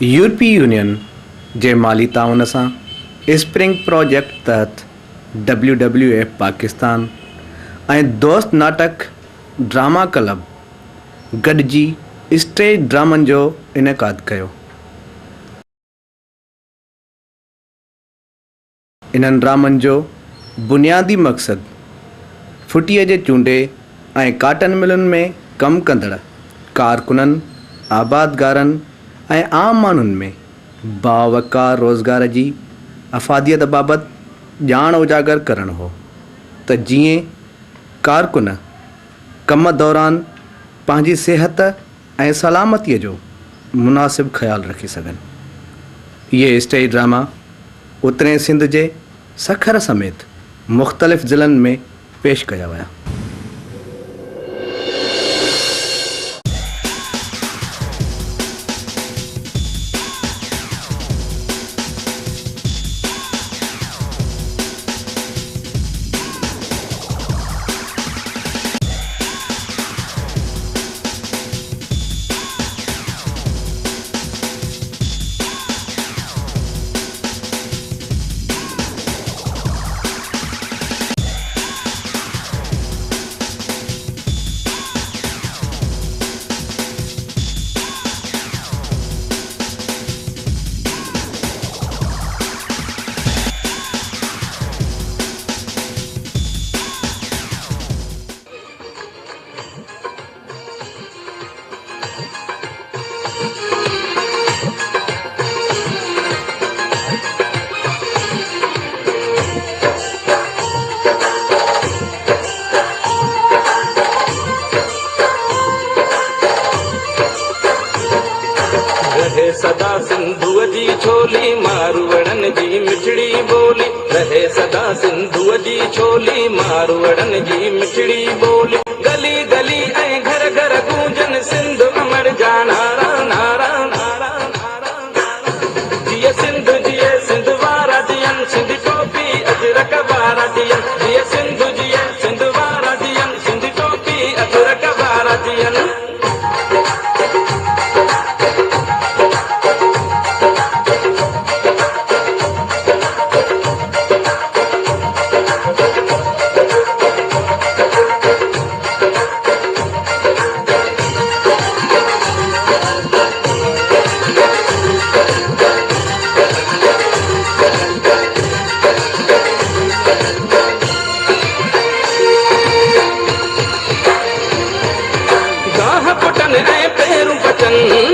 यूरोपीय यूनियन जे माली ताउन सां स्प्रिंग प्रोजेक्ट तहत WWF पाकिस्तान ऐं दोस्त नाटक ड्रामा क्लब गॾिजी स्टेज ड्रामनि जो इनेकाद कयो। इन्हनि ड्रामनि जो बुनियादी मक़सदु फुटीअ जे चूंडे ऐं काटन मिलुनि में कमु कंदड़ कारकुननि, आबादगारनि ऐं आम माण्हुनि में बावकार रोज़गार जी अफ़ादियत बाबति ॼाण उजागर करणु हो त जीअं कारकुन कम दौरान पंहिंजी सिहत ऐं सलामतीअ जो मुनासिब ख़्यालु रखी सघनि। इहे स्टेज ड्रामा उतरे सिंध जे सखर समेत मुख़्तलिफ़ ज़िलनि में पेश कया विया। सदा सिंधुअ जी छोली मारवड़न जी मिठड़ी बोली, रहे सदा सिंधुअ जी छोली मारवड़न जी मिठड़ी बोली। गली गली ऐं घर घर गूंजन सिंध अमर जा नारा नारा नारा नारा। जिए सिंध वारा जियन, सिंध टोपी अजरक वारा जियन। जिए सिंध वारा जियन, सिंध टोपी अजरक वारा जियन।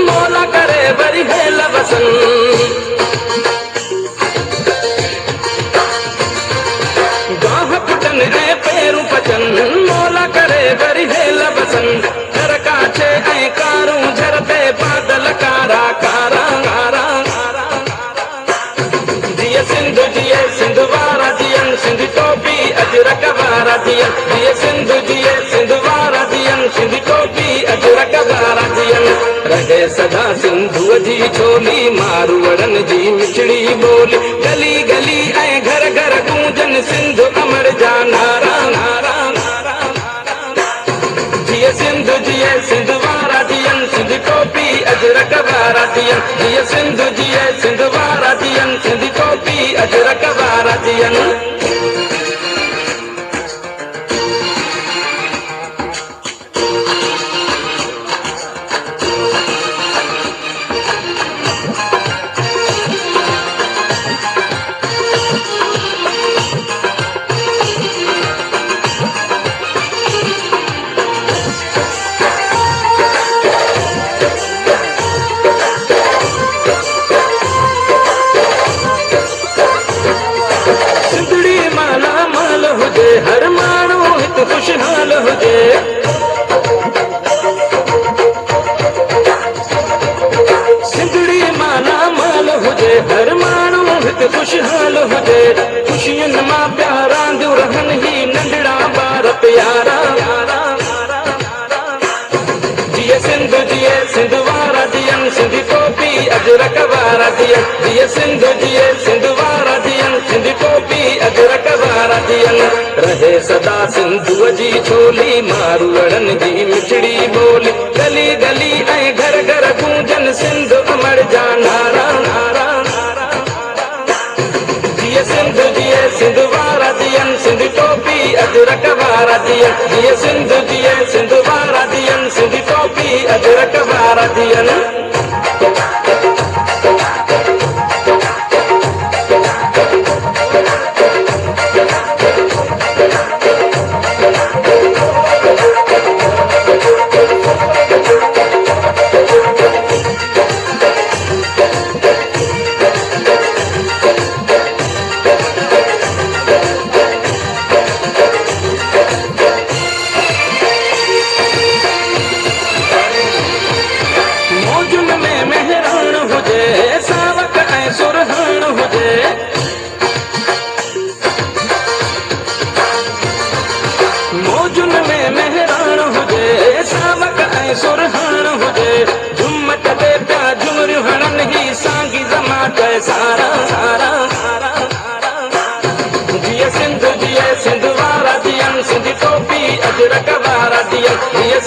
मोला करे वरी हेल वसन, गाह पुटन ऐं पेरूं पचन मोला करे वरी हेल वसन। घर काछे ऐं कारूं झरते बादल कारा कारा कारा कारा। जिए सिंध वारा जियन, सिंध टोपी अजरक वारा जियन। जिए सिंध वारा जियन, सिंध टोपी अजरक वारा जियन। रहे सदा सिंधुअ जी छोली मारवड़न जी मिठड़ी बोली। गली गली ऐं घर घर गूंजन सिंध अमर जा नारा नारा नारा नारा। जिए सिंध वारा जियन, सिंध टोपी अजरक वारा जियन। जिए सिंध वारा जियन, सिंध टोपी अजरक वारा जियन। हर माण्हू हित खुशहाल हुजे, सिंधड़ी माला माल हुजे। हर माण्हू हित खुशहाल हुजे, खुशियुनि मां प्यार रांदियूं रहनि ही नंढड़ा ॿार प्यारा। जिए सिंध वारा जियन, सिंध टोपी अजरक वारा जियन। जिए सिंध वारा जियन, सिंध टोपी अजरक वारा जियन। रहे सदा सिंधुअ जी छोली मारवड़न जी मिठड़ी बोली। गली गली ऐं घर घर गूंजन सिंध अमर अमर जा नारा नारा नारा जिए सिंध वारा दियन सिंध टोपी अजरक वारा दियन जिए सिंध वारा दियन सिंध टोपी अजरक वारा दियन सुरहान हुजे झुमट दे प्या झुमरियूं हणन ही सांगी जमात सारा सारा जिए सिंध वारा दियन सिंध टोपी अजरक वारा दियन जिए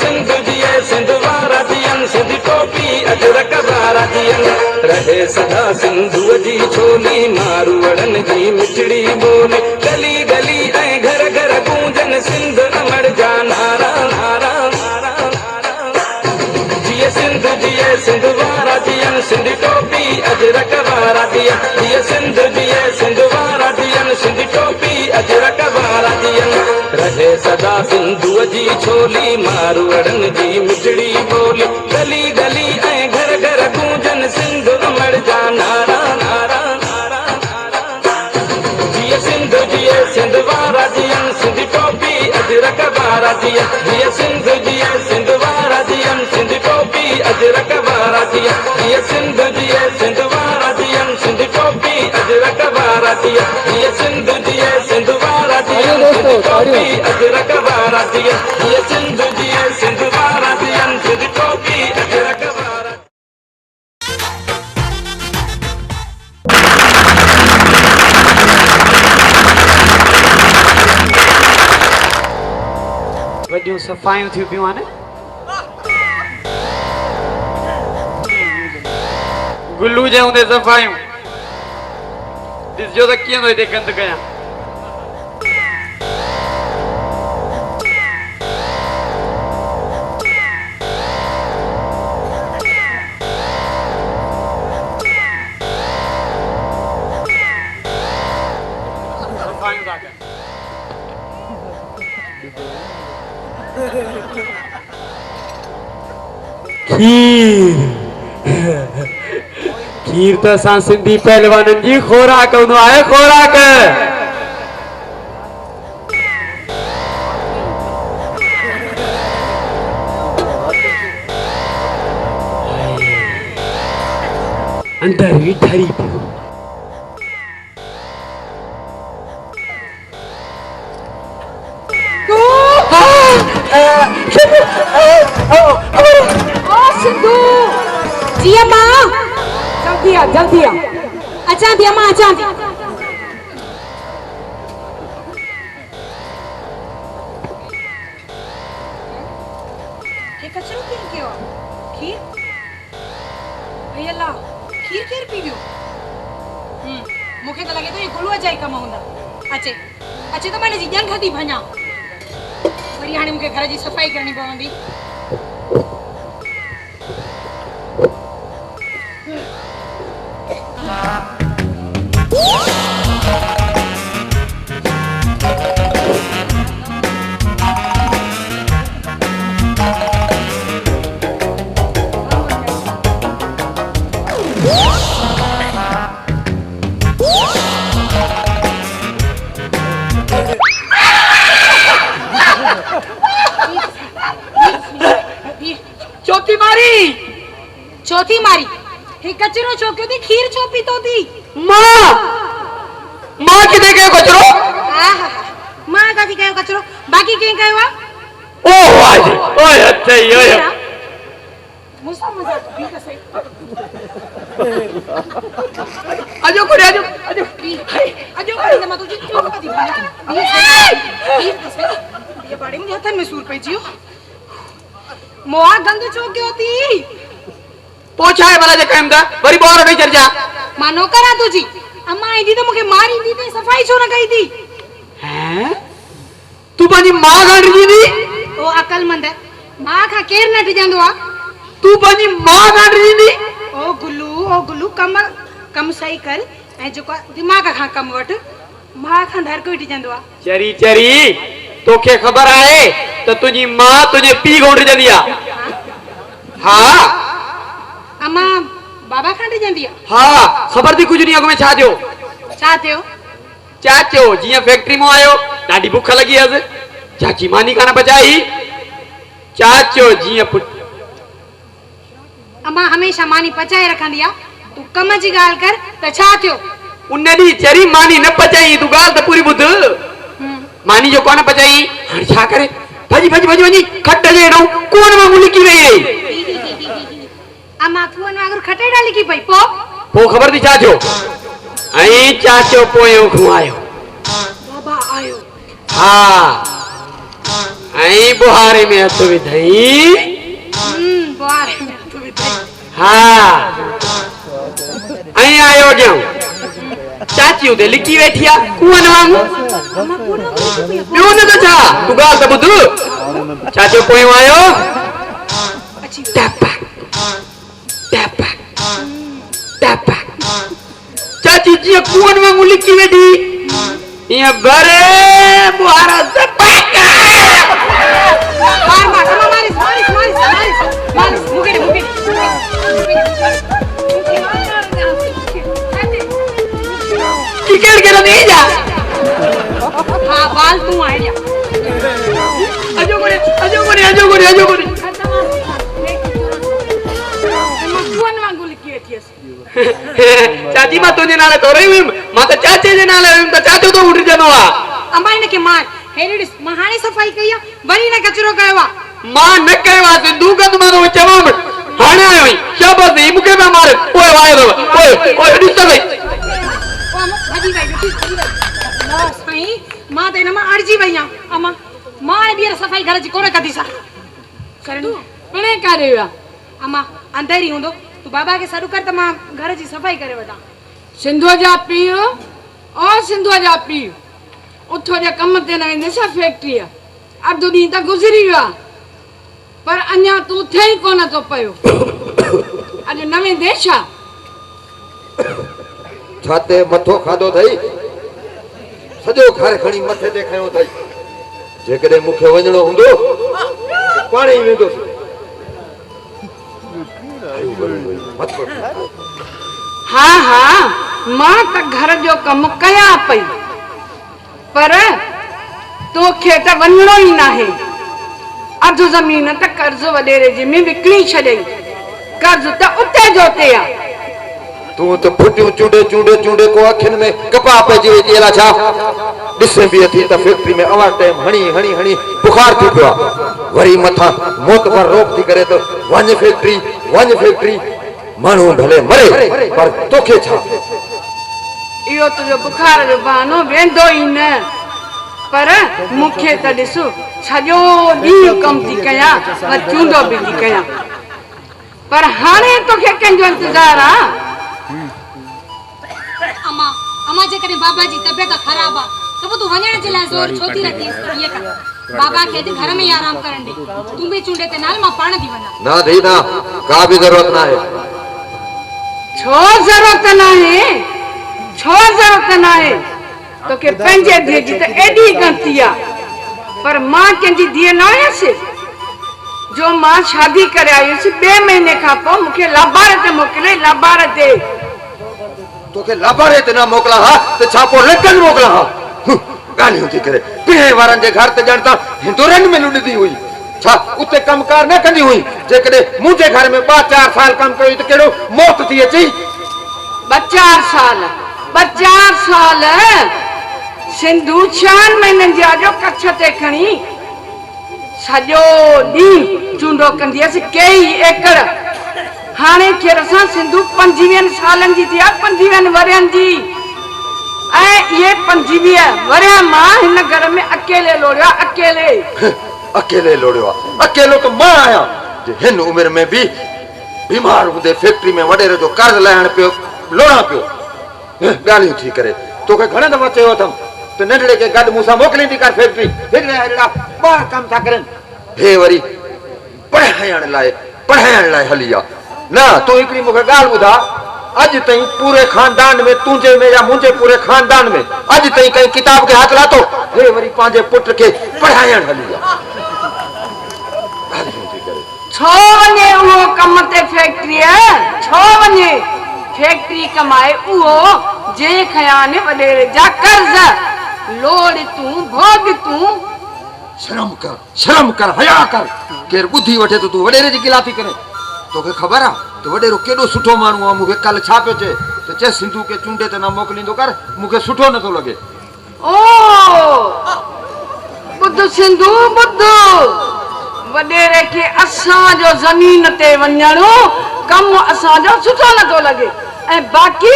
सिंध वारा दियन सिंध टोपी अजरक वारा दियन रहे सदा सिंधुअ जी छोली मारूअड़न जी मिठड़ी बोली गली गली ऐं घर घर गूंजन सिंध अमर जा नारा नारा जिए सिंध वारा दियन सिंध टोपी अजरक वारा दियन जिए सिंध वारा दियन सिंध टोपी अजरक वारा दियन रहे सदा सिंधुअ जी छोली मारूअड़न जी मिठड़ी बोली गली गली ऐं घर घर गूंजन सिंध अमर जा नारा नारा नारा जिए सिंध वारा दियन सिंध टोपी अजरक वारा दियन जिए सिंध वारा दियन सिंध टोपी अजरक वारा दियन जिए सिंध वारा दियन सिंध टोपी अजरक वारा दियन जिए सिंध वारा दियन सिंध टोपी अजरक वारा दियन जिए सिंध वारा दियन सिंध टोपी अजरक वारा वॾियूं सफ़ाइयूं थियूं पियूं आहिनि गुल्लू जे हूंदे सफ़ाइयूं ॾिसजो त कीअं थो हिते गंद कयां सफ़ाइयूं था कनि खीर त असां सिंधी पहलवाननि जी खोराक हूंदो आहे खोराक अंदर ही ठरी पियो सिंधु जी अम्मा जल्दी आ अचां थी अम्मा अचां थी कचरो केर कयो खीर भई अल्लाह खीर केर पी वियो मूंखे त लॻे थो ये गुलूअ जा ई कम हूंदा अचे अचे त मां हिनजी ॼंग थी भञा वरी हाणे मूंखे घर जी सफ़ाई करणी पवंदी चौथी मारी हे कचरो छो क्यों थी खीर छो पीतो थी मां किथे कयो कचरो मां काकी कयो कचरो बाकी कें कयो आ ओ वाजी ओए अच्छई ओए मुसा मजाक भी कसे आजो करे आजो अरे मैं तुझे क्यों बता दी ये बड़े मुझे हथन में सूर पे जियो मोआ गंद छो क्यों थी पोछा है भला जे कम दा वरी बोर नहीं चढ़ जा मां नौकरा तुझी अम्मा ईंदी त मूंखे मारींदी ते सफ़ाई छो न कई थी हैं तू पंहिंजी मां खां डिॼंदी ओ अकलमंद मां खां केर न डिॼंदो आ तू पंहिंजी मां खां डिॼंदी ओ गुल्लू कम सही कर ऐं जेको दिमाग़ खां कम वठ मां खां हर कोई डिॼंदो आ चरी चरी तोखे ख़बर आहे त तुंहिंजी मां तुंहिंजे पीउ खां डिॼंदी आहे हा अम्मा बाबा खां डिॼंदी आ हा ख़बर थी कुझु ॾींहं अॻु में छा थियो चाचो जीअं फैक्ट्री मां आयो ॾाढी बुख लॻी हुअसि चाची मानी कान पचाई चाचो जीअं अम्मा हमेशह मानी पचाए रखंदी आ तू कम जी ॻाल्हि कर त छा थियो उन ॾींहुं चरी मानी न पचाई तूं ॻाल्हि त पूरी ॿुध मानी जो कोन पचाई हाणे छा करे भॼी वञी खट जे हेॾो कोन वांगुरु लिकी वई रही अम्मा कुअन वांगुरु खटे ॾा लिकी पई पोइ ख़बर थी छा थियो ऐं चाचो पोयों घुमायो बाबा आयो हा ऐं बुहारे में हथ विधई बुहारे में हथ विधई हा ऐं आयो ॼऊं चाची उते लिकी वेठी आहे कुअन वांगुरु ॿियो न त छा तूं ॻाल्हि त ॿुध चाचो पोयों आयो चाची जीअं कुअन वांगुरु लिकी वेठी ईअं भरे बुहारा टिकट के नहीं जा हां बाल तू आ जा अजो करे कुअन वांगुरु लिकी वेठी अस चाची मां तुंहिंजे नाले तोरे हुई मां त चाचे जे नाले हुई त चाचो तो उठ जनो आ अम्मा इन के मार हेरे ॾिस मां हाणे सफ़ाई कई आ वरी न कचरो कयो आ मां न कयो आ सिंधु गंद मां तो चवां हाणे आयो ही शाबाश ही मूंखे पिया मारे ओए वायो ओए ॾिस त भई भॼी वई साईं मां त हिन मां अड़जी वई आहियां अम्मा मां हाणे ॿीहर सफ़ाई घर जी कोन कंदी सा पिणे करे विया अम्मा अंदर ही हूंदो तू बाबा के सॾु कर त मां घर जी सफ़ाई करे वठां सिंधुआ जा पीउ उथो जे कम ते न वेंदे छा फैक्ट्री अधु ॾींहुं त गुज़री वियो आहे पर अञा तूं थिए ई कोन थो पियो अॼु न वेंदे छा छाते मथो खाधो अथई सॼो घर खणी मथे ते खयो अथई जेकॾहिं मूंखे वञणो हूंदो पाणे ई वेंदुसि हा मां त घर जो कमु कयां पई पर तोखे त वञणो ई नाहे अधु ज़मीन त कर्ज़ वॾेरे जी में विकिणी छॾई कर्ज़ त उते जो उते आहे तूं त फुटियूं चूंडे को अखियुनि में कपा पइजी वई अहिड़ा छा ॾिसे बि अथी त फैक्ट्री में अवां टाइम हणी बुखार थी पियो आहे वरी मथां मोतबर रोक थी करे त वञ फैक्ट्री माण्हू भले मरे पर तोखे छा इहो तुंहिंजो बुखार जो बहानो वेंदो ई न पर मूंखे त ॾिस सॼो ॾींहुं कमु थी कयां चूंडो बि थी कयां पर हाणे तोखे कंहिंजो इंतज़ार आहे अम्मा जेकॾहिं बाबा जी तबियत ख़राब आहे त पोइ तूं वञण जे लाइ ज़ोर छो थी रखी ईअं कर बाबा खे अॼु घर में ई आराम करण ॾे तूं बि चूंडे ते नाल मां पाण थी वञा ना दी ना का बि ज़रूरत न आहे छो ज़रूरत न आहे तोखे पंहिंजे धीअ जी त एॾी गलती आहे पर मां कंहिंजी धीअ न आयसि जो मां शादी करे आयुसि 2 महीने खां पोइ मूंखे लाबार ते मोकिले लाबार ते तोखे लाबारे ते न मोकला हा त छा पोइ लंडन मोकला हा ॻाल्हियूं थी करे पीढ़े वारनि जे घर ते ॼण त हिंदुरनि में लुॾंदी हुई छा उते कमकार न कंदी हुई जेकॾहिं मुंहिंजे घर में 2-4 साल कम कयो त कहिड़ो मौत थी अचे 2-4 साल सिंधु 4 महीननि जी आजो कच्छ ते खणी सॼो ॾींहुं चूंडो कंदी हुअसि कई एकड़ हाणे खेर असां सिंधु 25 सालनि जी थी आहे 25 वरियनि जी ऐं इहे 25 वरिया मां हिन घर में अकेले लोड़ियो अकेलो त मां आहियां हिन उमिरि में बि बीमार हूंदे फैक्ट्री में वडेरे जो कर्ज लाइण पियो लोड़ा पियो ॻाल्हियूं थी करे तोखे घणे दफ़ा चयो अथमि त नंढड़े खे गॾु मूंसां मोकिलींदी कर फैक्ट्री अहिड़ा ॿ कम था करनि हे वरी पढ़ाइण लाइ हली आहे न तूं हिकिड़ी मूंखे ॻाल्हि ॿुधा अॼु ताईं पूरे खानदान में तुंहिंजे में या मुंहिंजे पूरे खानदान में अॼु ताईं कंहिं किताब खे हथ लाथो हे वरी पंहिंजे पुट खे पढ़ाइण हली आहे छो वञे उहो कम ते फैक्ट्री छो वञे फैक्ट्री कमाए उहो जंहिं खयान वॾेरे जा कर्ज लोड़ तूं भोग तूं शर्म कर हया कर केर बुद्धि वठे तो तू वडेरे जी गिला थी करे तोखे ख़बर आ तो वडेरो केडो सुठो माण्हू आ मूंखे कल छा पियो चए त चए सिंधु के चूंडे ते न मोकिलींदो कर मूंखे सुठो नथो लगे ओ बुद्ध सिंधु बुद्ध वडेरे के असां जो जमीन ते वञणो कम असां जो सुठो नथो लगे ऐं बाकी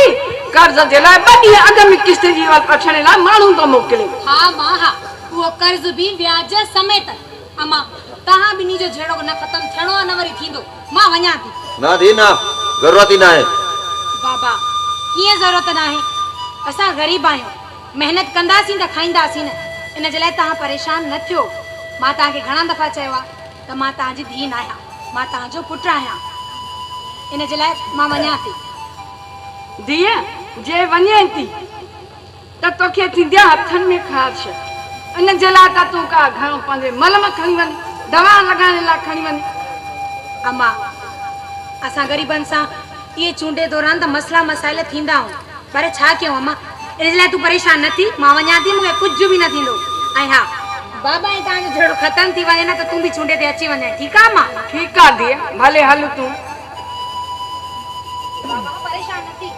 कर्ज जे लाइ ॿ ॾींहं अॻ में किस्त जी वठण लाइ माण्हू तो मोकिले हा मां हा वो कर्ज भी ब्याज समेत अमा तहां बिनी जो झेड़ो न खत्म थियणो न वरी थींदो मां वञा थी ना दी ना जरूरत ही ना है बाबा कीअं ज़रूरत न आहे असां ग़रीब आहियूं मेहनत कंदासीं त खाईंदासीं न इन जे लाइ तव्हां परेशान न थियो मां तव्हांखे घणा दफ़ा चयो आहे त मां तव्हांजी धीउ न आहियां मां तव्हांजो पुटु आहियां इन जे लाइ मां वञा थी धीअ जे वञे थी त तोखे थींदी हथनि में ख़ारिश इन जे लाइ त तूं का घणो पंहिंजे मलम खणी वञ दवा लॻाइण लाइ खणी वञ अम्मा असां ग़रीबनि सां इहे चूंडे दौरान त मसला मसाइल थींदा आहिनि पर छा कयूं अम्मा इन जे लाइ तूं परेशान न थी मां वञा थी मूंखे कुझु बि न थींदो ऐं हा बाबा ऐं तव्हांजो जहिड़ो ख़तमु थी वञे न त तूं बि चूंडे ते अची वञे ठीकु आहे अम्मा ठीकु आहे धीअ भले हल तूं परेशान न थी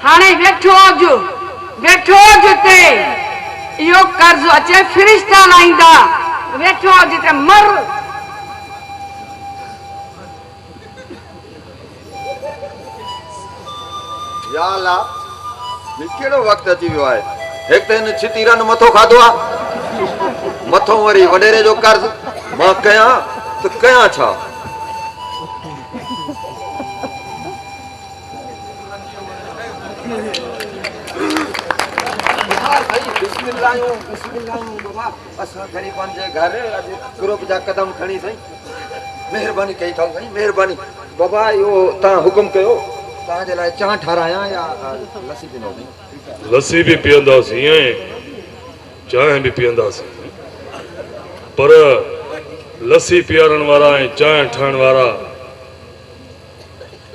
हाणे वेठो हुज ते इहो कर्ज अचे फिरिश्ता लाहींदा वेठो हुज ते मर या अल्लाह केड़ो वक्त अची वियो आहे एक त हिन छितीरन मथो खाधो आहे मथो वरी वडेरे जो कर्ज मां कयां त कयां छा ग्रुप जा कदम खणी सही मेहरबानी कई थो सही मेहरबानी बाबा यो ता हुकुम कयो ता जे लाए चाह ठाराया या लस्सी पीनो लस्सी भी पींदासीं ऐं चांहि भी पींदासीं पर लस्सी पीआरण वारा ऐं चांहि ठाहिण वारा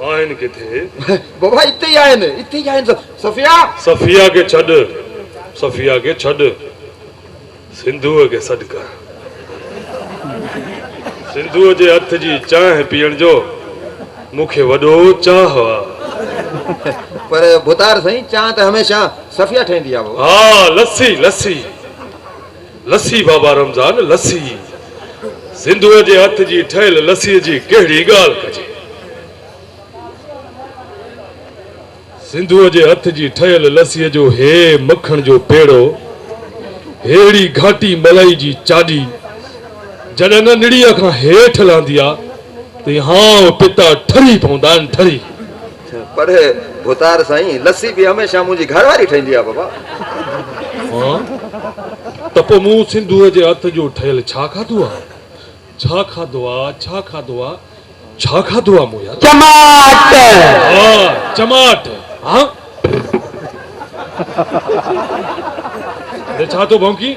आहिनि किथे बाबा इते ही आहिनि सफिया के छॾ सिंधुअ के सॾ कर सिंधुअ जे हथ जी चांहि पीअण जो मूंखे वॾो चाह आहे पर भुतार सही चाह त हमेशा सफिया ठहंदी आहे हाँ लस्सी बाबा रमजान लस्सी सिंधुअ जे हथ जी ठहियल लस्सीअ जी कहिड़ी ॻाल्हि कजे सिंधुअ जे हथ जी ठहियल लस्सीअ जो हे मखण जो पेड़ो हेड़ी घाटी मलाई जी चाडी जॾहिं न निड़ीअ खां हेठि लहंदी आहे त हाँ पिता ठरी पवंदा आहिनि ठरी पर भुतार साईं लस्सी भी हमेशा मुंहिंजी घरवारी ठहंदी आहे बाबा हाँ त पोइ मूं सिंधुअ जे हथ जो ठहियल छा खाधो आहे मूं यार चमाट हाँ छा तो भौंकी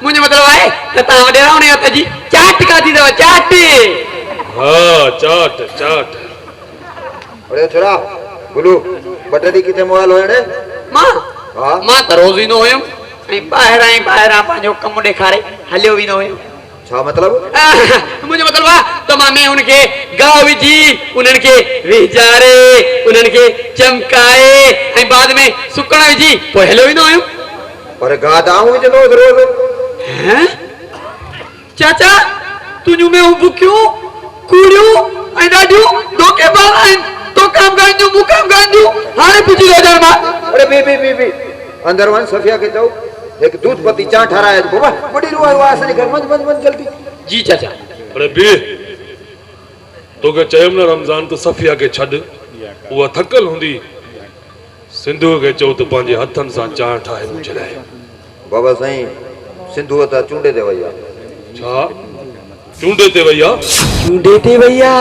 मुझे मतलब है त तव्हां वॾेरा उन हथ जी चाट खाधी अथव चाट हाँ चाट अरे छोरा गुलू बटरी किथे मोबाइल होणे मां त रोज़ ईंदो हुयुमि ऐं ॿाहिरां पंहिंजो कमु ॾेखारे हलियो वेंदो हुयुमि छा मतलब मुझे मतलब आहे त मां में उनखे गाह विझी उन्हनि खे विझारे उन्हनि खे चमकाए ऐं बाद में सुकण विझी पोइ हलियो वेंदो हुयुमि पर गाह दाऊं विझंदो रोज़ हैं चाचा तुंहिंजूं में बुकियूं कूड़ियूं ऐं ॾाढियूं धोखेबाज़ आहिनि तो काम गाईंदियूं मूं काम गाईंदियूं हाणे पुॼी वियो मां अरे बी अंदर वञ सफिया खे चओ एक दूध पत्ती चाह ठहराए बाबा बड़ी रुआ असांजे घर वञ जल्दी जी चाचा। अरे बे तोखे चयमि न रमज़ान तो सफ़िया खे छॾ, उहा थकल हूंदी। सिंधू खे चओ त पंहिंजे हथनि सां चांहि ठाहे मुंहिंजे लाइ। बाबा साईं सिंधू त चूंडे ते वई आहे। छा चूंडे ते वई आहे? चूंडे ते भैया।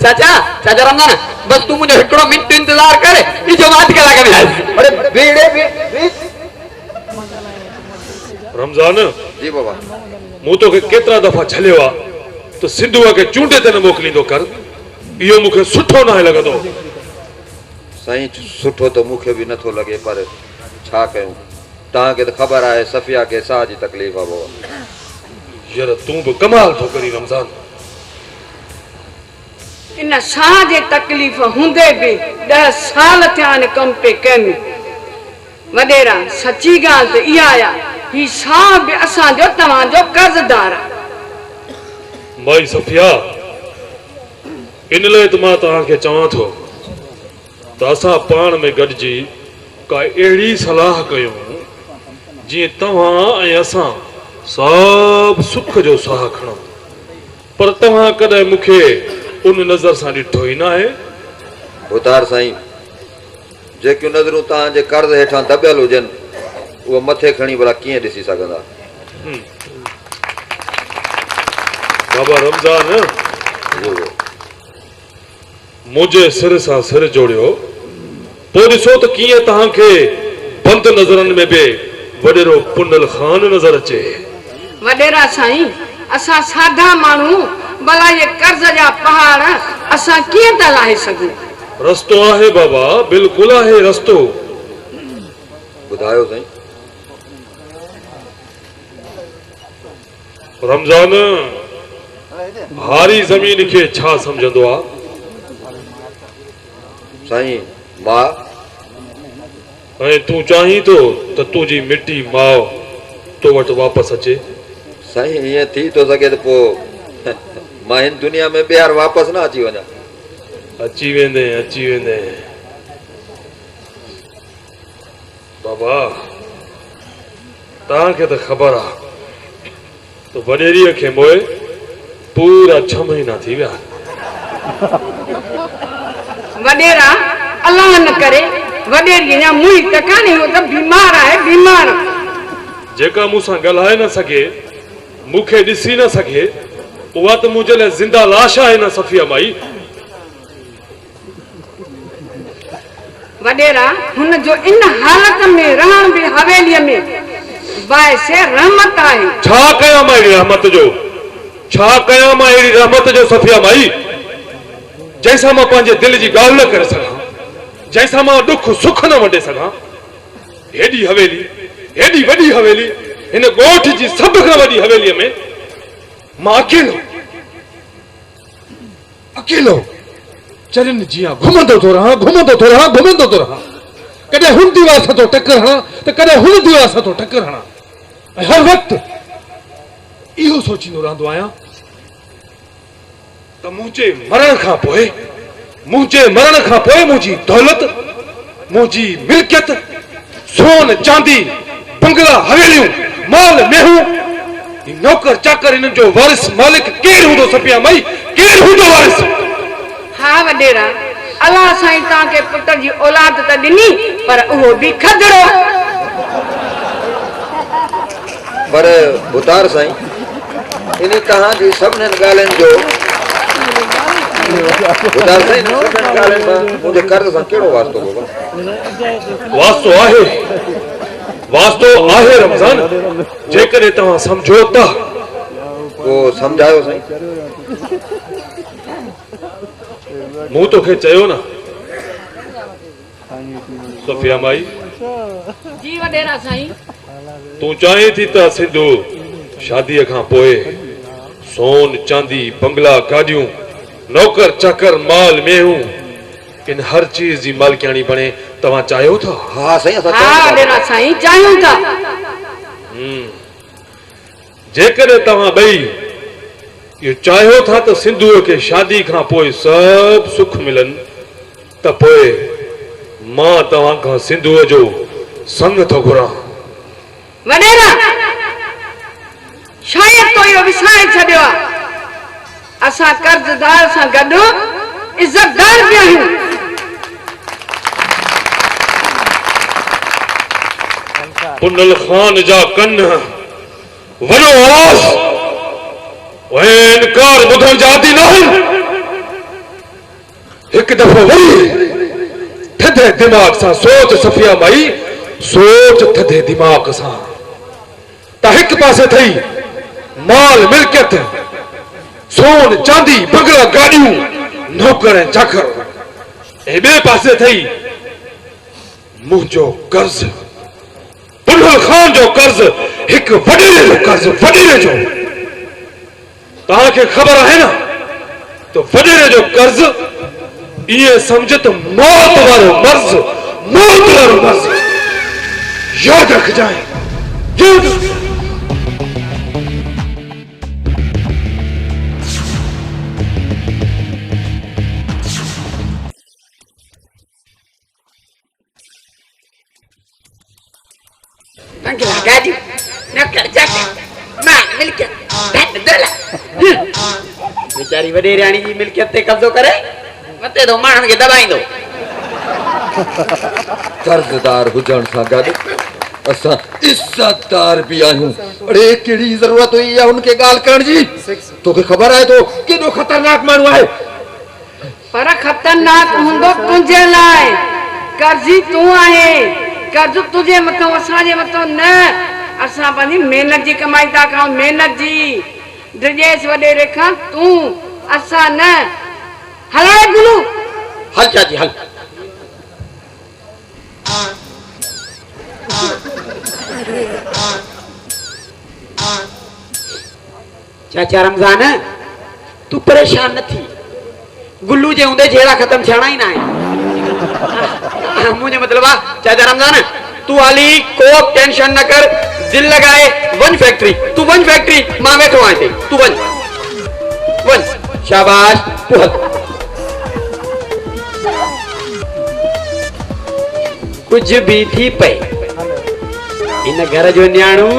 चाचा चाचा रमजान बस तू मुझे हिकिड़ो मिनट इंतजार कर, इहो बात कलाक में आए। अरे बेड़े रमज़ान जी बाबा मूं तोखे केतिरा दफ़ा झलियो आहे त सिंधूअ खे चूंडे ते न मोकिलींदो कर। इहो मूंखे सुठो न लॻंदो। साईं सुठो तो मूंखे बि नथो लॻे, पर छा कयूं, तव्हांखे त ख़बर आहे सफ़िया खे साह जी तकलीफ़ आहे बाबा। यार तूं बि कमाल थो करी रमज़ान। इन साह जे तकलीफ़ हूंदे बि 10 साल थिया आहिनि कम पे कनि। वॾेरा सची ॻाल्हि त इहा आहे, ही साह बि असांजो तव्हांजो कर्ज़दार आहे। माई सफ़िया इन लाइ त मां तव्हांखे चवां थो त असां पाण में गॾिजी का अहिड़ी सलाह कयूं जीअं तव्हां ऐं असां सभु सुख जो साह खणूं। पर तव्हां कॾहिं मूंखे उन नज़र सां ॾिठो ई न आहे। उतार साईं जेकियूं नज़रूं तव्हांजे कर्ज़ हेठां दॿियल हुजनि उहो मथे खणी भला कीअं ॾिसी सघंदा। बाबा रमज़ान मुंहिंजे सिर सां सिर जोड़ियो, पोइ ॾिसो त कीअं तव्हांखे बंदि नज़रनि में बि वॾेरो पुनल ख़ान नज़र अचे। वॾेरा साईं असां साधा माण्हू भला ये कर्ज़ जा पहाड़ असां कीअं था लाहे सघूं। रस्तो आहे बाबा, बिल्कुलु आहे रस्तो। ॿुधायो साईं। रमज़ान हारी ज़मीन खे छा सम्झंदो आहे? साईं मां ऐं तूं चाहीं थो त तुंहिंजी मिटी माउ तो वटि वापसि अचे। साईं ईअं थी थो सघे त पोइ मां हिन दुनिया में ॿीहर वापसि न अची वञा। अची वेंदे अची वेंदे बाबा तव्हांखे त ख़बर आहे त वॾेरीअ खे मोए पूरा 6 महीना थी विया। वॾेरा अलाह न करे वॾेरी अञा मुई त कान्हे, उहो त बीमार आहे बीमार। जेका मूंसां ॻाल्हाए न सघे, मूंखे ॾिसी न सघे, उहा त मुंहिंजे लाइ ज़िंदा लाश आहे न सफ़िया माई। वॾेरा हुन जो इन हालत में रहण बि हवेलीअ में बाइसे रहमत आहे। छा कयां मां अहिड़ी रहमत जो, छा कयां मां अहिड़ी रहमत जो सफ़िया माई, जंहिंसां मां पंहिंजे दिलि जी ॻाल्हि न करे सघां, जंहिंसां मां दुख सुख न वंडे सघां। हेॾी हवेली, हेॾी वॾी हवेली, हिन ॻोठ जी सभ खां वॾी हवेलीअ में मां अकेलो अकेलो चरनि जीअं घुमंदो थो रहां, घुमंदो थो रहां, घुमंदो थो रहां। कॾहिं हुन दीवार सां थो टकर हणां त कॾहिं हुन दीवार सां थो टकर हणां। ऐं हर वक़्तु इहो सोचींदो रहंदो आहियां त मुंहिंजे मरण खां पोइ मुंहिंजी दौलत, मुंहिंजी मिल्कियत, सोन चांदी, बंगला, हवेलियूं, माल मेहूं, नौकर चाकर, इन्हनि जो वारिस मालिक केरु हूंदो सफ़िया माई, केरु हूंदो वारिस? हा वॾेरा अलाह साईं तव्हांखे पुट जी औलाद त ॾिनी, पर उहो बि खदड़ो। पर उतार साईं इन तव्हांजी सभिनीनि ॻाल्हियुनि जो उतार साईं सभिनीनि ॻाल्हियुनि सां मुंहिंजे कर्ज़ सां कहिड़ो वास्तो बाबा? वास्तो आहे रमज़ान, जेकॾहिं तव्हां सम्झो त। पोइ सम्झायो साईं। मूं तोखे चयो न सफ़िया माई, जी वॾेरा साईं। तूं चाहीं थी त सिंधू शादीअ खां पोइ सोन चांदी, बंगला, गाॾियूं, नौकर चाकर, माल मेहूं, इन हर चीज जी मालिकाणी बणे, तव्हां चाहियो था? हा साईं असां हा वॾेरा साईं चाहियूं था। जेकॾहिं तव्हां ॿई इहो चाहियो था त सिंधूअ खे शादी खां पोइ सभु सुख मिलनि, त पोइ मां तव्हां खां सिंधूअ जो संग थो घुरां। वॾेरा शायद तो यो विसाए छड़ियो असा कर्जदार सा गडो इज्जतदार भी आहियूं। पुनल खान जा कन वॾो आवाज़ इनकार ॿुधण जा आदी न हिकु दफ़ो वरी थधे दिमाग़ सां सोच सफिया माई सोच थधे दिमाग़ सां त हिकु पासे थई माल मिल्कियत सोन चांदी बंगला गाड़ियूं नौकर ऐं चाकर ऐं ॿिए पासे थई मुंहिंजो कर्ज़ पुनल खान जो कर्ज़ हिकु वॾेरे जो कर्ज़ वॾेरे जो तव्हांखे ख़बर आहे न तो वॾेरे जो कर्ज़ ये समझ तो मौत वारो मर्ज़ याद रख जाए याद बंगला गाड़ी नौकर चाकर माल मिल्कियत धन दौलत बेचारी वॾे राणी जी मिल्कियत ते कब्ज़ो करे मते तो माण्हुनि खे दबाईंदो। कर्जदार हुजण सां गॾु असां इज़तदार भी आहियूं। अरे कहिड़ी ज़रूरत हुई आहे उनखे ॻाल्हि करण जी? तोखे ख़बर आहे तो केॾो ख़तरनाक माण्हू आहे? पर खतरनाक हूंदो तुंहिंजे लाइ। कर्ज़ी तूं आहे, कर्ज़ तुझे मथां असांजे मथां न। असां पंहिंजी महिनत जी कमाई था खाऊं, महिनत जी। डिॼेस वॾेरे खां तूं, असां न। हलाए गुलू हल चाची हल। चाचा रमजान तू परेशान न थी, गुल्लू जे हूंदे झेड़ा खत्म थियणा ई न आहिनि। मुंहिंजो मतिलबु आहे चाचा रमजान तू हाली को टेंशन न कर, दिल लगाए वन फैक्ट्री। तू वन फैक्ट्री, मां वेठो आहियां हिते, तू वन शाबाश तू हल। कुछ भी थी पए इन घर जो न्याणू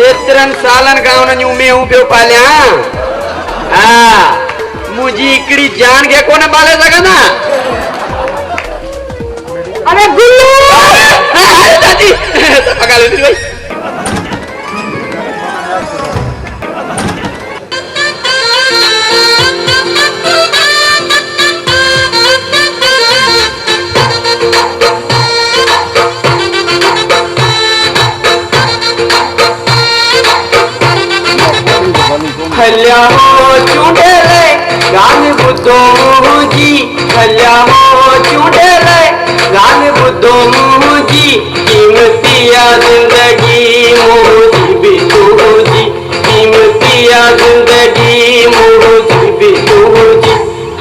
एतिरनि सालनि खां उन्हनि जूं मेहूं पियो पालिया। मुंहिंजी हिकिड़ी जान खे कोन पाले सघंदा। अरे गुल्लू दादी पगार थी वई। हल्या हो चूंडेले गान बुद्धो मुझी, हल्या हो चूंडेले गान बुद्धो मुझी। कीमतिया जिंदगी मुझी भी तुझी, कीमतिया जिंदगी मुझी भी तुझी।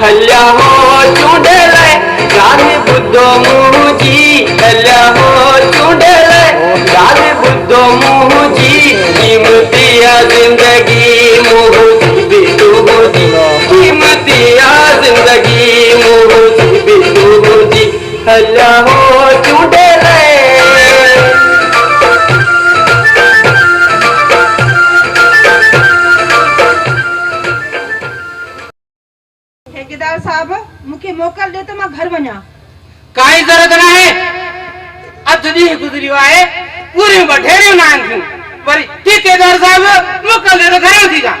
हल्या हो चूंडेले गान बुद्धो मुझी, हल्या हो चूंडेले गान बुद्धो मुझी। कीमतिया जिंदगी मुझी भी तुझी, कीमतिया जिंदगी मुझी भी तुझी। हल्या हो चूंडेले। ठेकेदार साहब मूंखे मोकल दे तो मां घर वञा। काई जरूरत न आहे, अधु ॾींहुं गुज़रियो आहे, पूरियूं बठेरियूं न आहिनि। वरी ठेकेदार साहब मोकल दे तो घर थी जा।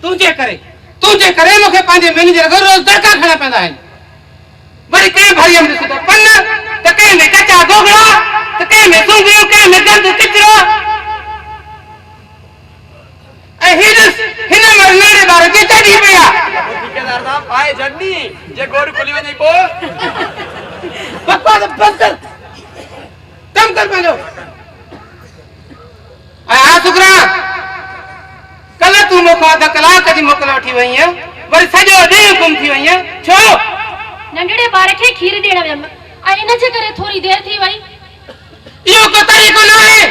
तुंहिंजे करे मूंखे पंहिंजे मैनेजर खां रोज़ धक्का खाइणा पवंदा आहिनि। वरी कंहिं भरीअ में ॾिसो त पन, त कंहिं में कचा गोगड़ा, त कंहिं में सूंघियूं, कंहिं में गंद किचिरो। ऐं हीअ ॾिस हिन में नंढे ॿार जी चढ़ी पई आहे। ठेकेदार साहब पाए जॾनी जे गोड़ खुली वञे पोइ बकवास बंदि कर, कम कर पंहिंजो। ऐं सुकरा कल तूं मूंखां अध कलाक जी मोकल वठी वई आहीं, वरी सॼो ॾींहुं गुम थी वई आहीं, छो? नंढड़े ॿार खे खीर ॾियण वियमि ऐं इन जे करे थोरी देरि थी वई। इहो को तरीक़ो न आहे,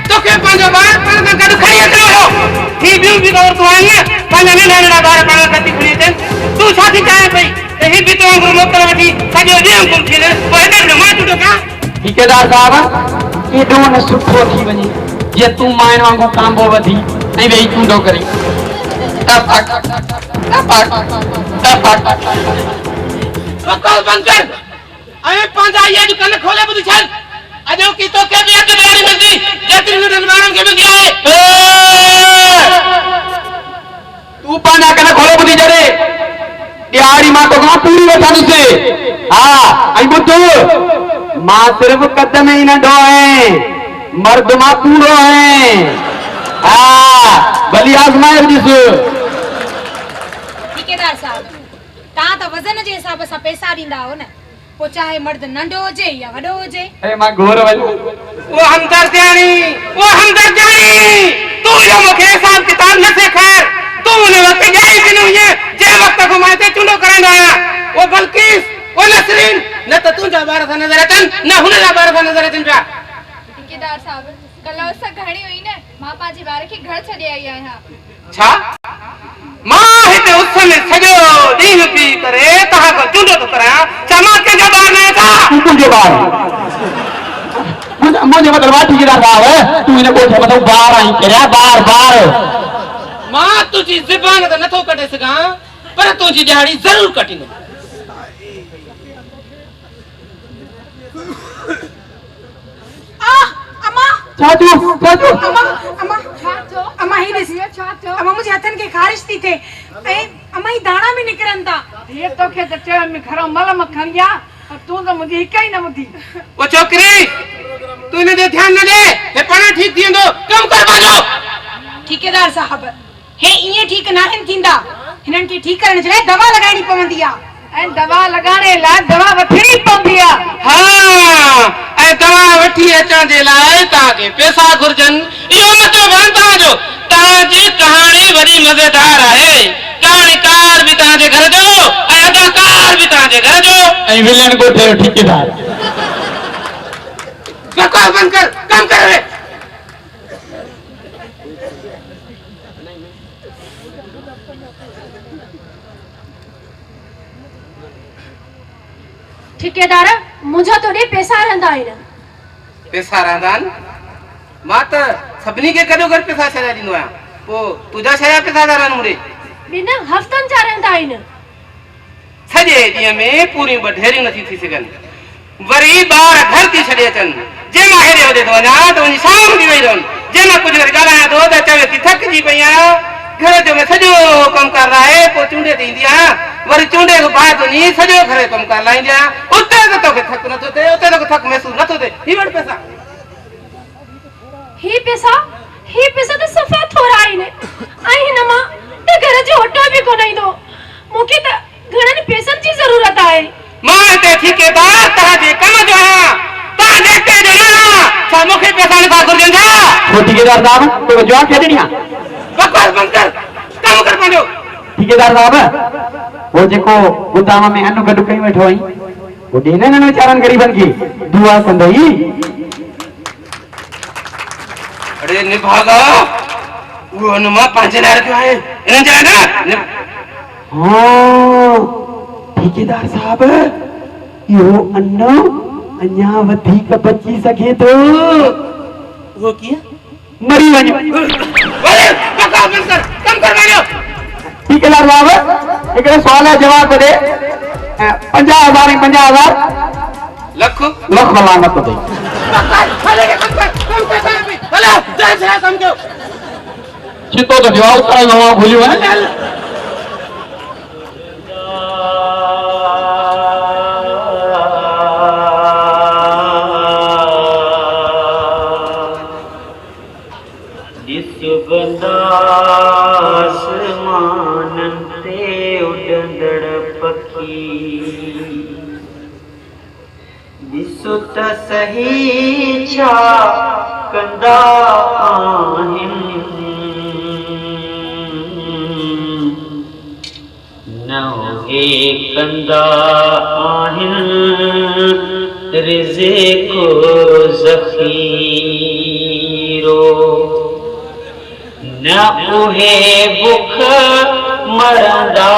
तोखे पंहिंजो ॿार पाण सां गॾु खणी अचिणो हो। ही ॿियूं बि ॻाल्हि तूं आई पंहिंजा नंढा नंढा ॿार पाण सां गॾु खणी अचनि। तूं छा थी चाहे पई? ही भी तो मोकल वठी सॼो ॾींहुं गुम थी वञे पोइ हेॾे न मां चुडो का ठेकेदार साहब एॾो न सुठो थी वञे जे तूं माइन वांगुरु कांबो वधी ऐं वेही चूंडो करी बकवास बंद कर ऐं पंहिंजा इहे जो कन खोले ॿुधी छॾ अॼो की तोखे बि अधु ॾियारी मिलंदी जेतिरी नंढनि ॿारनि खे मिलंदी आहे तूं पंहिंजा कन खोले ॿुधी छॾे ॾियारी मां तोखां पूरी वठंदुसि हा ऐं ॿुध मां सिर्फ़ कद में ही नंढो आहियां मर्द मां पूरो आहियां हा भली आज़माए ॾिस ठेकेदार साहब तव्हां त वज़न जे हिसाब सां पैसा ॾींदा हो न पोइ चाहे मर्द नंढो हुजे या वॾो हुजे ए मां घोर वञ वो हमदर्दी तू यो मूंखे हिसाब किताब न सेखार तू उन वक़्तु ॼाई ॾिनो हुई जंहिं वक़्त खां मां हिते चूंडो कराईंदो आहियां वो बल्किस वो नसरीन न त तुंहिंजा ॿार सां नज़र अचनि न हुन जा ॿार सां नज़र अचनि पिया ठेकेदार साहब कल्ह उस घणी हुई न मां पंहिंजे ॿार खे घर छॾे आई आहियां छा मां हिते उस में सॼो ॾींहुं पी करे तव्हां खां चूंडो थो करायां छा मां कंहिंजो ॿार न आहियां तुंहिंजो ॿार मुंहिंजो मतिलबु आहे ठेकेदार साहब तूं हिन ॻोठे मथां ॿार आई करिया ॿार मां तुंहिंजी ज़ुबान त नथो कढे सघां पर तुंहिंजी ॾियारी ज़रूरु कटींदुमि अम्मा ही ॾिस अम्मा मुंहिंजे हथनि खे ख़ारिश थी थिए ऐं अम्मा ही दाणा बि निकिरनि था ये तोखे त चयो में खरो मलम खणी आ तूं त मुंहिंजी हिक ई न ॿुधी वो छोकिरी तू हिन ते ध्यानु न ॾे हे पाण ठीकु थी वेंदो कमु कर पंहिंजो ठेकेदार साहब हे ईअं ठीकु न आहिनि थींदा हिननि खे ठीकु करण जे लाइ दवा लॻाइणी पवंदी आहे ऐं दवा लॻाइण लाइ दवा वठणी पवंदी आहे हाँ ऐं दवा वठी अचण जे लाइ तव्हांखे पैसा घुर्जनि इहो मतिलबु आहे तव्हांजो तव्हांजी कहाणी वॾी मज़ेदार आहे कहाणीकार बि तव्हांजे घर जो ऐं अदाकार बि तव्हांजे घर जो ऐं विलन ॻोठे जो ठेकेदार बकवास बंद कर कम कर रे ठेकेदार मुंहिंजा तोॾे पैसा रहंदा आहिनि पैसा रहंदा आहिनि मां त सभिनी खे गॾो गॾु पैसा छॾाए ॾींदो आहियां पोइ तुंहिंजा छा पैसा था रहनि मूंखे ॿिनि हफ़्तनि जा रहंदा आहिनि सॼे ॾींहं में पूरियूं ॿ ढेरियूं नथी थी सघनि वरी ॿार घर थी छॾे अचनि जे मां हेॾे होॾे थो वञा त वञी शाम थी वेही रहनि जे मां कुझु वरी ॻाल्हायां थो त चवे थी थकिजी पई आहियां घर जो मैं सॼो कमु कर आहे पोइ चूंडे ते ईंदी आहियां वरी चूंडे खां ॿाहिरि वञी सॼो घर जो कमु कर लाहींदी आहियां उते त तोखे थक नथो थिए उते तोखे थक महसूसु नथो थिए ही वटि पैसा ही पैसा त सफ़ा थोरा आहिनि ऐं हिन मां त घर जो अटो बि कोन ईंदो मूंखे त घणनि पैसनि जी ज़रूरत आहे मां हिते ठेकेदार तव्हांजे कम जो आहियां तव्हां नेते जो न आहियां छा मूंखे पैसा नथा घुर्जनि छा छो ठेकेदार साहब तोखे जवाब ॾियणी आहे बकवास बंदि कर कमु कर पंहिंजो ठेकेदार साहब वो जेको गोदाम में अन्न गॾु कई वेठो आई वो ॾे न वीचारनि ग़रीबनि खे दुआ कंदई अरे निभागा वो अन्न मां पंहिंजे लाइ रखियो आहे इन्हनि जे लाइ न हाँ ठेकेदार साहब इहो अन्न अञा वधीक बची सघे थो वो कीअं मरी वञो अरे बकवास बंदि कर कमु कर पंहिंजो ठेकेदार साहब हिकिड़े सुवाल जो जवाब दे 50,000 ऐं 50,000 लख लख लानत दे चितो तो जवाब करण नवा भूलियो है दिसुत सही छा कंदा आहिनि न हे कंदा आहिनि रिज़्क़ ज़ख़ीरो न उहे बुख मरंदा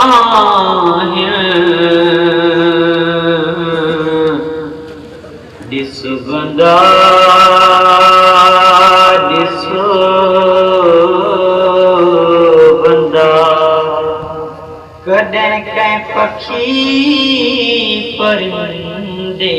आहिनि ॾिस बंदा ॾिसो बंदा कॾहिं कंहिं पखी परिंदे